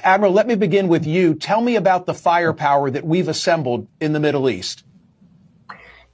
Admiral, let me begin with you. Tell me about the firepower that we've assembled in the Middle East.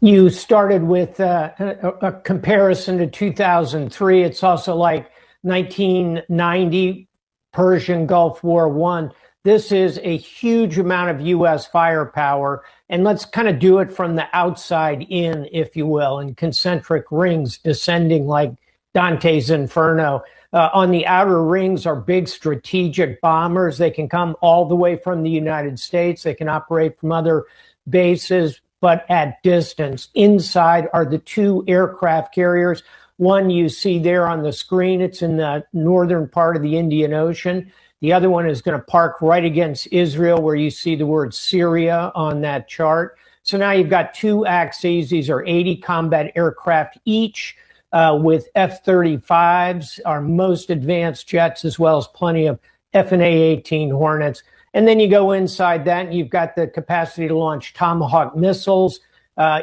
You started with a comparison to 2003. It's also like 1990, Persian Gulf War I. This is a huge amount of U.S. firepower. And let's kind of do it from the outside in, if you will, in concentric rings descending like Dante's Inferno. On the outer rings are big strategic bombers. They can come all the way from the United States. They can operate from other bases, but at distance. Inside are the two aircraft carriers. One you see there on the screen. It's in the northern part of the Indian Ocean. The other one is going to park right against Israel, where you see the word Syria on that chart. So now you've got two axes. These are 80 combat aircraft each, with F-35s, our most advanced jets, as well as plenty of F/A-18 Hornets. And then you go inside that, and you've got the capacity to launch Tomahawk missiles.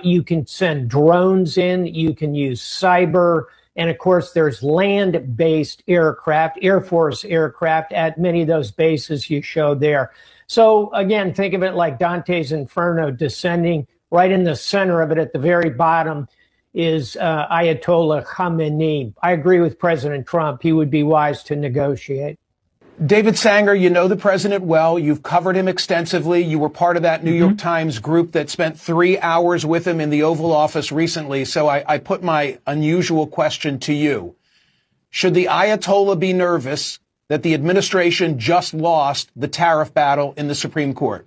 You can send drones in. You can use cyber. And, of course, there's land-based aircraft, Air Force aircraft at many of those bases you showed there. So, again, think of it like Dante's Inferno descending. Right in the center of it at the very bottom is Ayatollah Khamenei. I agree with President Trump. He would be wise to negotiate. David Sanger, you know the president well. You've covered him extensively. You were part of that New York Times group that spent 3 hours with him in the Oval Office recently. So I put my unusual question to you. Should the Ayatollah be nervous that the administration just lost the tariff battle in the Supreme Court?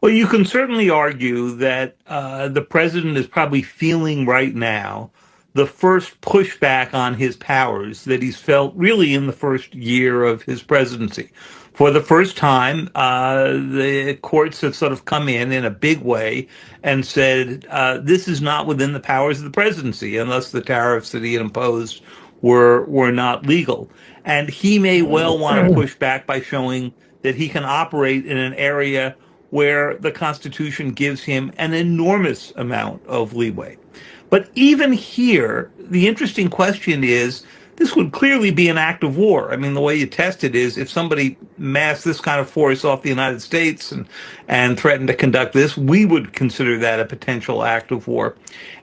Well, you can certainly argue that the president is probably feeling right now the first pushback on his powers that he's felt really in the first year of his presidency. For the first time, the courts have sort of come in a big way and said, this is not within the powers of the presidency unless the tariffs that he had imposed were not legal. And he may well want to push back by showing that he can operate in an area where the Constitution gives him an enormous amount of leeway. But even here, the interesting question is, this would clearly be an act of war. I mean, the way you test it is if somebody massed this kind of force off the United States and threatened to conduct this, we would consider that a potential act of war.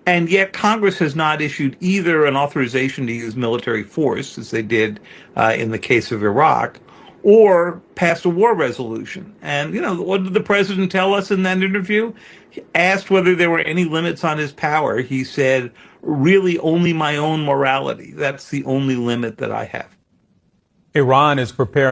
And yet Congress has not issued either an authorization to use military force, as they did in the case of Iraq, or passed a war resolution. And, you know, what did the president tell us in that interview? He asked whether there were any limits on his power. He said, really only my own morality. That's the only limit that I have. Iran is preparing